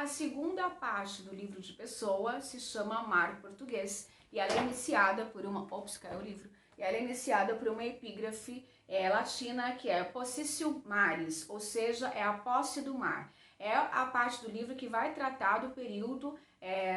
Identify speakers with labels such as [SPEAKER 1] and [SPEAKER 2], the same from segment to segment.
[SPEAKER 1] A segunda parte do livro de Pessoa se chama Mar Português e ela é iniciada por uma... Ops, caiu o livro. E ela é iniciada por uma epígrafe latina que é Possessio Maris, ou seja, é a posse do mar. É a parte do livro que vai tratar do período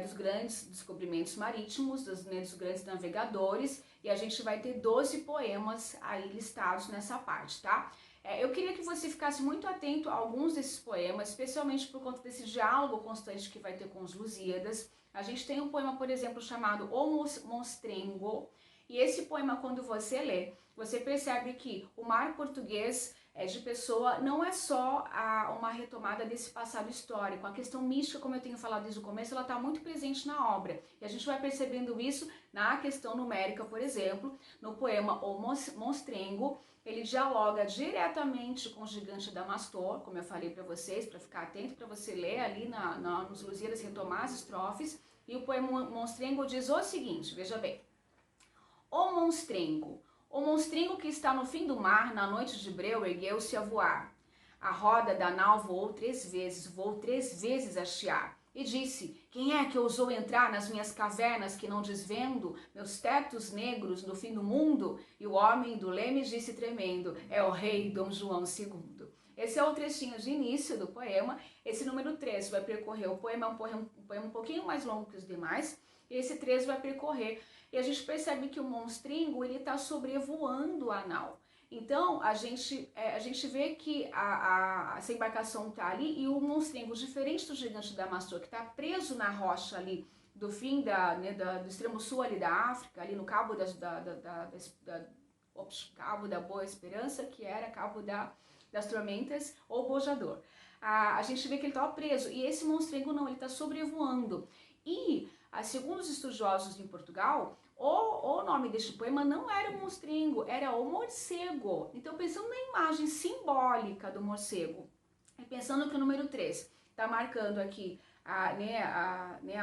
[SPEAKER 1] dos grandes descobrimentos marítimos, dos grandes navegadores, e a gente vai ter 12 poemas aí listados nessa parte, tá? Eu queria que você ficasse muito atento a alguns desses poemas, especialmente por conta desse diálogo constante que vai ter com os Lusíadas. A gente tem um poema, por exemplo, chamado O Monstrengo, e esse poema, quando você lê, você percebe que o mar português de Pessoa não é só uma retomada desse passado histórico. A questão mística, como eu tenho falado desde o começo, ela está muito presente na obra. E a gente vai percebendo isso na questão numérica, por exemplo, no poema O Monstrengo. Ele dialoga diretamente com o gigante Damastor, como eu falei para vocês, para ficar atento, para você ler ali nos Lusíadas, retomar as estrofes. E o poema Monstrengo diz o seguinte, veja bem. O monstrengo que está no fim do mar, na noite de breu, ergueu-se a voar. A roda da nau voou 3 vezes a chiar. E disse, quem é que ousou entrar nas minhas cavernas que não desvendo, meus tetos negros no fim do mundo? E o homem do leme disse tremendo, é o rei Dom João II. Esse é o trechinho de início do poema. Esse número 3 vai percorrer o poema, é um poema um pouquinho mais longo que os demais, e esse 3 vai percorrer. E a gente percebe que o monstrengo ele está sobrevoando a nau. Então a gente vê que essa embarcação está ali e o monstrengo, diferente do gigante Damastor, que está preso na rocha ali do fim do extremo sul ali da África, ali no Cabo Cabo da Boa Esperança, que era Cabo das Tormentas, ou Bojador. A gente vê que ele estava preso e esse monstrengo não, ele está sobrevoando. E, segundo os estudiosos em Portugal, o nome deste poema não era o monstrengo, era o morcego. Então, pensando na imagem simbólica do morcego, e pensando que o número 3 está marcando aqui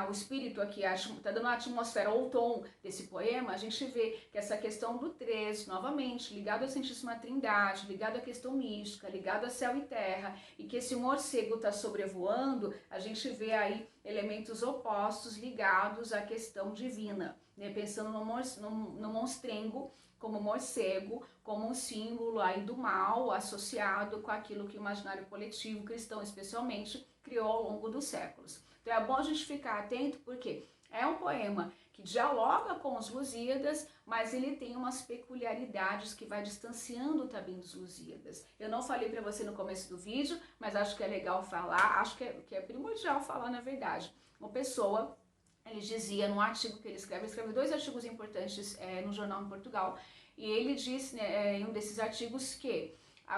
[SPEAKER 1] o espírito aqui, está dando a atmosfera ou o tom desse poema, a gente vê que essa questão do 3, novamente, ligado à Santíssima Trindade, ligado à questão mística, ligado a céu e terra, e que esse morcego está sobrevoando, a gente vê aí elementos opostos ligados à questão divina, né? Pensando no monstrengo, como morcego, como um símbolo aí do mal associado com aquilo que o imaginário coletivo cristão, especialmente, criou ao longo dos séculos. Então é bom a gente ficar atento porque é um poema que dialoga com os Lusíadas, mas ele tem umas peculiaridades que vai distanciando também dos Lusíadas. Eu não falei para você no começo do vídeo, mas acho que é legal falar, acho que é primordial falar na verdade. Uma pessoa, ele dizia num artigo que ele escreve 2 artigos importantes no jornal em Portugal, e ele diz em um desses artigos que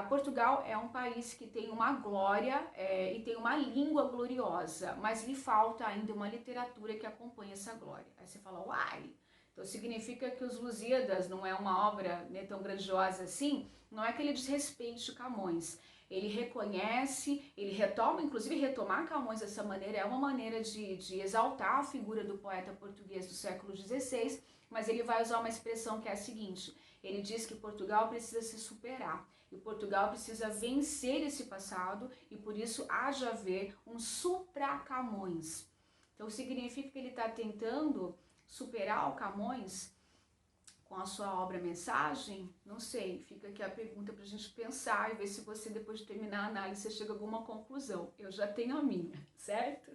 [SPEAKER 1] Portugal é um país que tem uma glória e tem uma língua gloriosa, mas lhe falta ainda uma literatura que acompanhe essa glória. Aí você fala, uai, então significa que os Lusíadas não é uma obra tão grandiosa assim? Não é que ele desrespeite Camões. Ele reconhece, ele retoma, inclusive retomar Camões dessa maneira é uma maneira de exaltar a figura do poeta português do século XVI, mas ele vai usar uma expressão que é a seguinte, ele diz que Portugal precisa se superar, e Portugal precisa vencer esse passado, e por isso haja haver um supra-Camões. Então significa que ele está tentando superar o Camões com a sua obra Mensagem? Não sei, fica aqui a pergunta para a gente pensar e ver se você, depois de terminar a análise, você chega a alguma conclusão. Eu já tenho a minha, certo?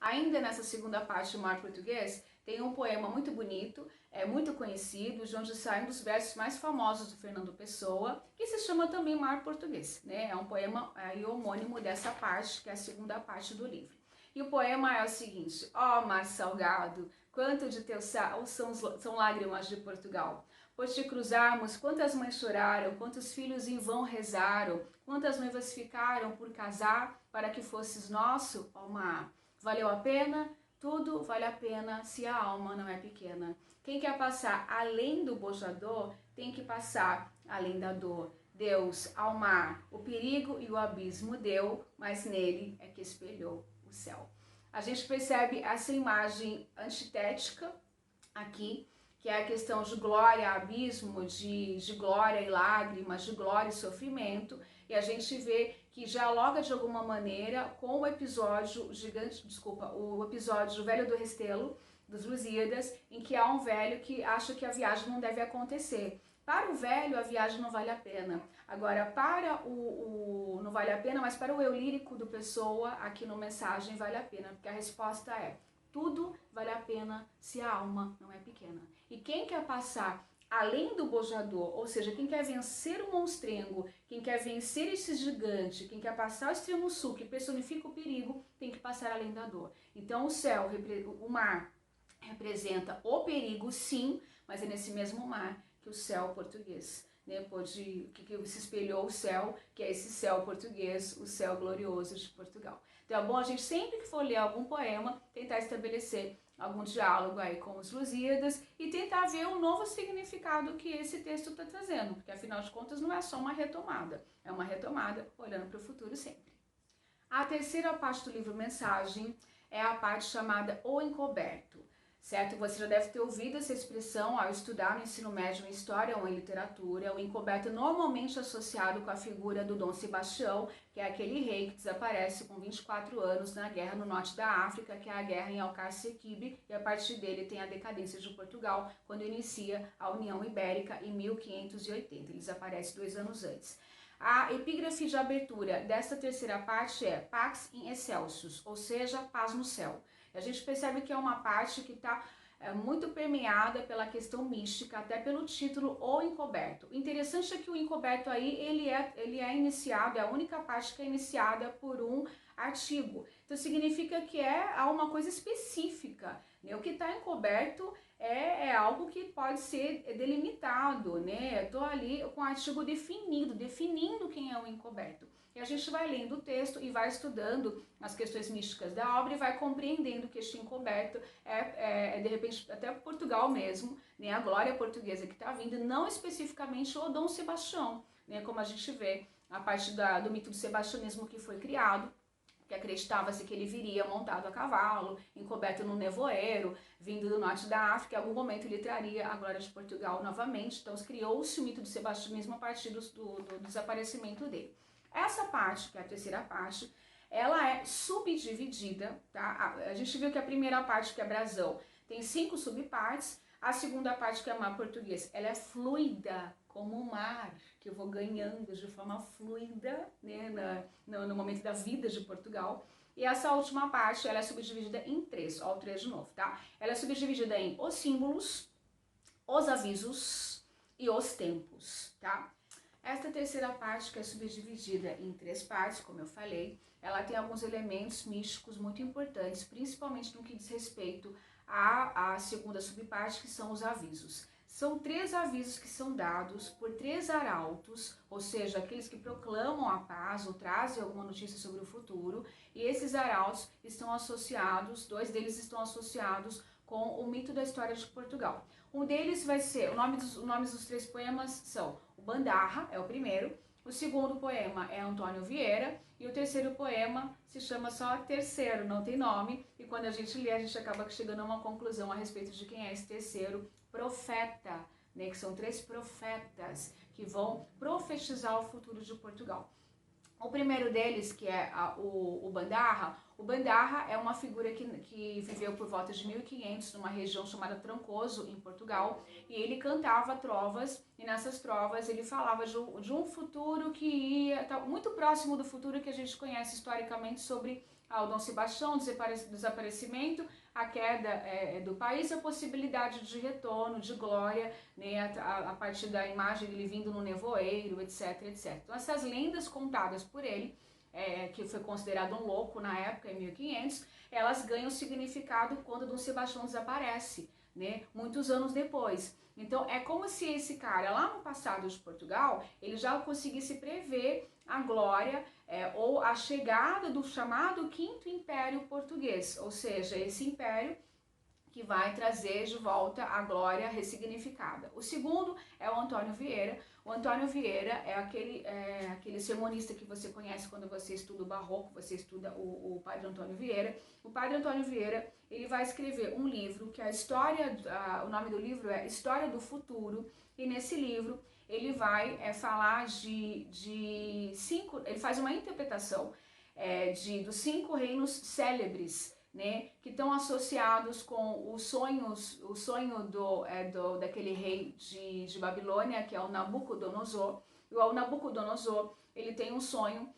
[SPEAKER 1] Ainda nessa segunda parte do Mar Português, tem um poema muito bonito, muito conhecido, de onde sai um dos versos mais famosos do Fernando Pessoa, que se chama também Mar Português, né? É um poema homônimo dessa parte, que é a segunda parte do livro. E o poema é o seguinte, ó mar salgado, quanto de teu sal são lágrimas de Portugal. Pois te cruzarmos, quantas mães choraram, quantos filhos em vão rezaram, quantas noivas ficaram por casar, para que fosses nosso, ó mar. Valeu a pena? Tudo vale a pena se a alma não é pequena. Quem quer passar além do bojador, tem que passar além da dor. Deus, ao mar, o perigo e o abismo deu, mas nele é que espelhou o céu. A gente percebe essa imagem antitética aqui, que é a questão de glória, abismo, de glória e lágrimas, de glória e sofrimento, e a gente vê que dialoga de alguma maneira com o episódio o episódio do Velho do Restelo, dos Lusíadas, em que há um velho que acha que a viagem não deve acontecer. Para o velho, a viagem não vale a pena. Agora, para não vale a pena, mas para o eu lírico do Pessoa, aqui no Mensagem vale a pena, porque a resposta é: tudo vale a pena se a alma não é pequena. E quem quer passar além do bojador, ou seja, quem quer vencer o monstrengo, quem quer vencer esse gigante, quem quer passar o extremo sul, que personifica o perigo, tem que passar além da dor. Então o mar representa o perigo, sim, mas é nesse mesmo mar que o céu português, né, que se espelhou o céu, que é esse céu português, o céu glorioso de Portugal. Então é bom a gente, sempre que for ler algum poema, tentar estabelecer algum diálogo aí com os Lusíadas e tentar ver um novo significado que esse texto está trazendo, porque afinal de contas não é só uma retomada, é uma retomada olhando para o futuro sempre. A terceira parte do livro Mensagem é a parte chamada O Encoberto. Certo? Você já deve ter ouvido essa expressão ao estudar no ensino médio em História ou em Literatura. O encoberto normalmente associado com a figura do Dom Sebastião, que é aquele rei que desaparece com 24 anos na guerra no norte da África, que é a guerra em Alcácer Quibir, e a partir dele tem a decadência de Portugal, quando inicia a União Ibérica em 1580. Ele desaparece 2 anos antes. A epígrafe de abertura dessa terceira parte é Pax in Excelsis, ou seja, paz no céu. A gente percebe que é uma parte que está muito permeada pela questão mística, até pelo título O Encoberto. O interessante é que o encoberto aí, ele é iniciado, é a única parte que é iniciada por um artigo. Então significa que há uma coisa específica, né? O que está encoberto é algo que pode ser delimitado, né? Eu estou ali com o artigo definindo quem é o encoberto. E a gente vai lendo o texto e vai estudando as questões místicas da obra e vai compreendendo que este encoberto é de repente, até Portugal mesmo, né? A glória portuguesa que está vindo, não especificamente o Dom Sebastião, né? Como a gente vê a parte do mito do sebastianismo que foi criado, que acreditava-se que ele viria montado a cavalo, encoberto num nevoeiro, vindo do norte da África, em algum momento ele traria a glória de Portugal novamente. Então criou-se o mito do sebastianismo a partir do desaparecimento dele. Essa parte, que é a terceira parte, ela é subdividida, tá? A gente viu que a primeira parte, que é brasão, tem 5 subpartes. A segunda parte, que é mar português, ela é fluida, como o mar, que eu vou ganhando de forma fluida, né, no momento da vida de Portugal. E essa última parte, ela é subdividida em 3, ó, o 3 de novo, tá? Ela é subdividida em os símbolos, os avisos e os tempos, tá? Esta terceira parte, que é subdividida em 3 partes, como eu falei, ela tem alguns elementos místicos muito importantes, principalmente no que diz respeito à segunda subparte, que são os avisos. São 3 avisos que são dados por 3 arautos, ou seja, aqueles que proclamam a paz ou trazem alguma notícia sobre o futuro, e esses arautos estão associados, 2 deles estão associados com o mito da história de Portugal. Um deles vai ser, os nomes dos 3 poemas são o Bandarra, é o primeiro, o segundo poema é Antônio Vieira, e o terceiro poema se chama só Terceiro, não tem nome, e quando a gente lê, a gente acaba chegando a uma conclusão a respeito de quem é esse terceiro profeta, né, que são 3 profetas que vão profetizar o futuro de Portugal. O primeiro deles, que é o Bandarra é uma figura que viveu por volta de 1500 numa região chamada Trancoso, em Portugal, e ele cantava trovas, e nessas trovas ele falava de um futuro que ia muito próximo do futuro que a gente conhece historicamente sobre o Dom Sebastião, desaparecimento, a queda do país, a possibilidade de retorno, de glória, né, a partir da imagem dele vindo no nevoeiro, etc, etc. Então essas lendas contadas por ele, que foi considerado um louco na época, em 1500, elas ganham significado quando Dom Sebastião desaparece, né, muitos anos depois. Então é como se esse cara lá no passado de Portugal, ele já conseguisse prever a glória ou a chegada do chamado Quinto Império Português, ou seja, esse império que vai trazer de volta a glória ressignificada. O segundo é o Antônio Vieira. O Antônio Vieira é aquele sermonista que você conhece quando você estuda o Barroco, você estuda o Padre Antônio Vieira. O Padre Antônio Vieira, ele vai escrever um livro que o nome do livro é História do Futuro, e nesse livro ele vai falar de 5, ele faz uma interpretação dos 5 reinos célebres, né, que estão associados com o sonho daquele rei de Babilônia, que é o Nabucodonosor. E o Nabucodonosor, ele tem um sonho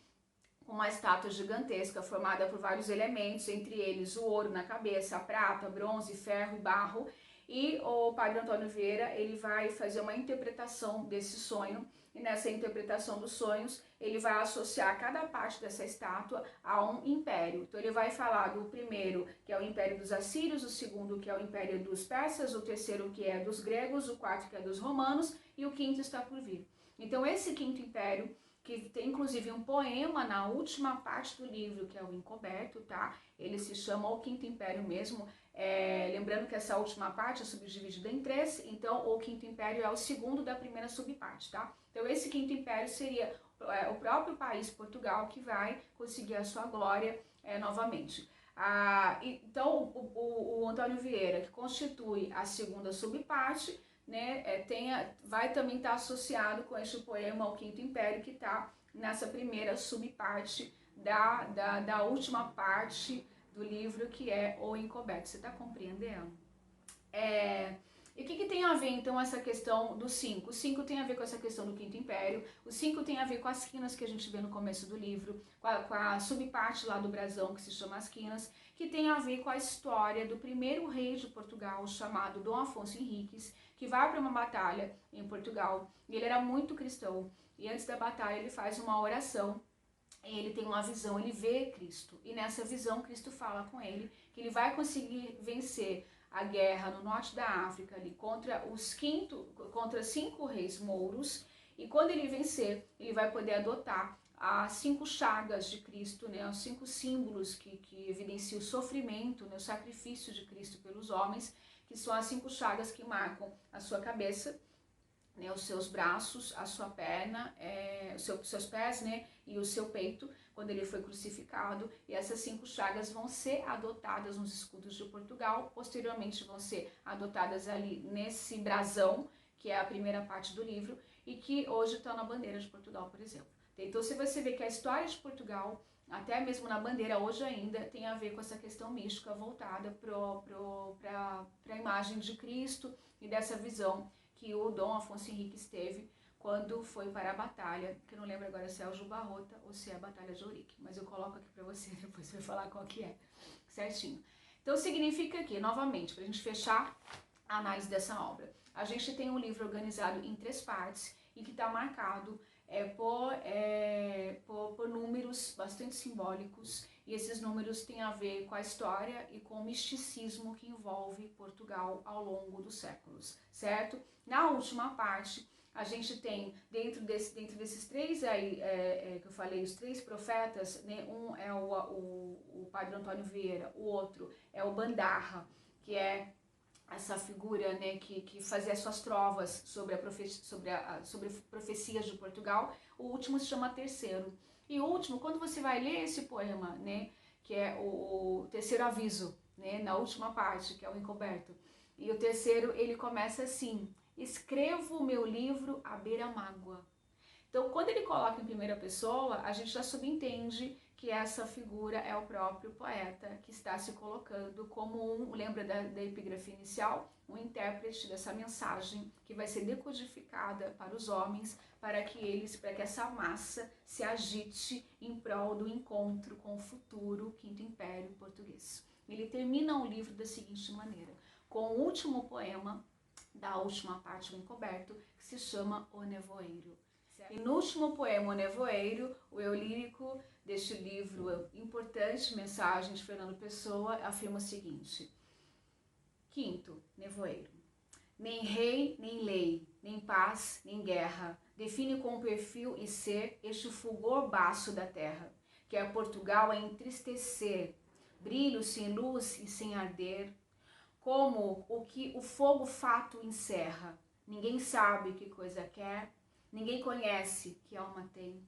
[SPEAKER 1] com uma estátua gigantesca formada por vários elementos, entre eles o ouro na cabeça, a prata, bronze, ferro e barro. E o padre Antônio Vieira, ele vai fazer uma interpretação desse sonho, e nessa interpretação dos sonhos, ele vai associar cada parte dessa estátua a um império. Então ele vai falar do primeiro, que é o império dos assírios, o segundo, que é o império dos persas, o terceiro, que é dos gregos, o quarto, que é dos romanos, e o quinto está por vir. Então esse quinto império, que tem inclusive um poema na última parte do livro, que é o Encoberto, tá? Ele se chama O Quinto Império mesmo, lembrando que essa última parte é subdividida em 3, então o Quinto Império é o segundo da primeira subparte, tá? Então esse Quinto Império seria o próprio país Portugal que vai conseguir a sua glória novamente. Então o Antônio Vieira, que constitui a segunda subparte, né, vai também estar associado com este poema O Quinto Império, que está nessa primeira subparte da última parte do livro, que é O Encoberto. Você está compreendendo? E o que tem a ver, então, essa questão do 5? O 5 tem a ver com essa questão do Quinto Império, o 5 tem a ver com as quinas que a gente vê no começo do livro, com a subparte lá do brasão, que se chama as quinas, que tem a ver com a história do primeiro rei de Portugal, chamado Dom Afonso Henriques, que vai para uma batalha em Portugal, e ele era muito cristão, e antes da batalha ele faz uma oração, e ele tem uma visão, ele vê Cristo, e nessa visão Cristo fala com ele que ele vai conseguir vencer a guerra no norte da África ali contra 5 reis mouros, e quando ele vencer, ele vai poder adotar as 5 chagas de Cristo, né, os 5 símbolos que evidenciam o sofrimento, né, o sacrifício de Cristo pelos homens, que são as 5 chagas que marcam a sua cabeça, né, os seus braços, a sua perna, os seus pés, né, e o seu peito, quando ele foi crucificado. E essas 5 chagas vão ser adotadas nos escudos de Portugal, posteriormente vão ser adotadas ali nesse brasão, que é a primeira parte do livro, e que hoje está na bandeira de Portugal, por exemplo. Então, se você vê que a história de Portugal, até mesmo na bandeira hoje ainda, tem a ver com essa questão mística voltada para a imagem de Cristo e dessa visão que o Dom Afonso Henriques teve quando foi para a batalha, que eu não lembro agora se é o Jubarrota ou se é a Batalha de Ourique, mas eu coloco aqui para você, depois você vai falar qual que é, certinho. Então significa que, novamente, para a gente fechar a análise dessa obra, a gente tem um livro organizado em 3 partes e que está marcado por números bastante simbólicos, e esses números têm a ver com a história e com o misticismo que envolve Portugal ao longo dos séculos, certo? Na última parte, a gente tem, dentro desses 3 aí, que eu falei, os 3 profetas, né, um é o padre Antônio Vieira, o outro é o Bandarra, que é essa figura, né, que fazia suas trovas sobre profecias de Portugal. O último se chama Terceiro. E o último, quando você vai ler esse poema, né, que é o terceiro aviso, né, na última parte, que é o Encoberto, e o terceiro, ele começa assim: escrevo o meu livro à beira-mágoa. Então, quando ele coloca em primeira pessoa, a gente já subentende que essa figura é o próprio poeta que está se colocando como lembra da epígrafe inicial, um intérprete dessa mensagem que vai ser decodificada para os homens, para que essa massa se agite em prol do encontro com o futuro Quinto Império português. Ele termina o livro da seguinte maneira, com o último poema da última parte do Encoberto, que se chama O Nevoeiro. E no último poema, O Nevoeiro, o eu lírico deste livro importante, Mensagem de Fernando Pessoa, afirma o seguinte: Quinto, Nevoeiro. Nem rei, nem lei, nem paz, nem guerra, define com perfil e ser este fulgor baço da terra, que a Portugal a entristecer, brilho sem luz e sem arder, como o que o fogo fato encerra. Ninguém sabe que coisa quer, ninguém conhece que alma tem,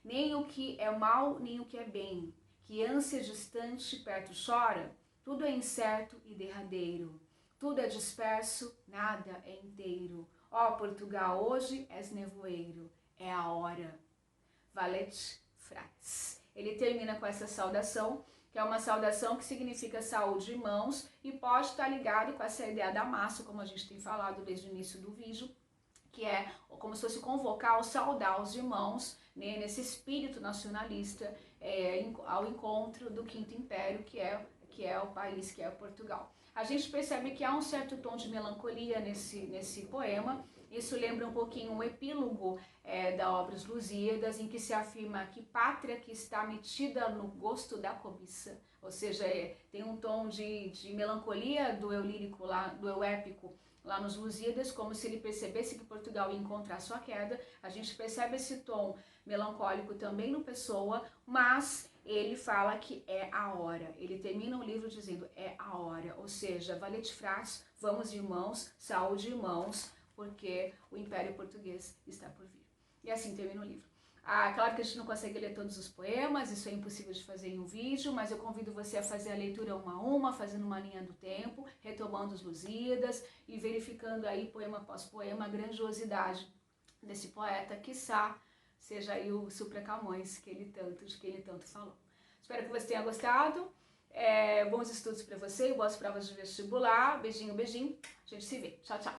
[SPEAKER 1] nem o que é mal, nem o que é bem, que ânsia distante perto chora, tudo é incerto e derradeiro, tudo é disperso, nada é inteiro. Ó Portugal, hoje és nevoeiro, é a hora. Valete frates. Ele termina com essa saudação, que é uma saudação que significa saúde de mãos e pode estar ligado com essa ideia da massa, como a gente tem falado desde o início do vídeo, que é como se fosse convocar ou saudar os irmãos, né, nesse espírito nacionalista, ao encontro do Quinto Império, que é o país, que é Portugal. A gente percebe que há um certo tom de melancolia nesse poema. Isso lembra um pouquinho o epílogo da obra Os Lusíadas, em que se afirma que pátria que está metida no gosto da cobiça, ou seja, tem um tom de melancolia do eu lírico, do eu épico, lá nos Lusíadas, como se ele percebesse que Portugal ia encontrar sua queda. A gente percebe esse tom melancólico também no Pessoa, mas ele fala que é a hora. Ele termina o livro dizendo é a hora, ou seja, valete frates, vamos irmãos, saúde irmãos, porque o Império Português está por vir. E assim termina o livro. Claro que a gente não consegue ler todos os poemas, isso é impossível de fazer em um vídeo, mas eu convido você a fazer a leitura uma a uma, fazendo uma linha do tempo, retomando os Lusíadas e verificando aí poema após poema a grandiosidade desse poeta, quiçá seja aí o Supra Camões, de que ele tanto falou. Espero que você tenha gostado, bons estudos para você, boas provas de vestibular, beijinho, beijinho, a gente se vê, tchau, tchau.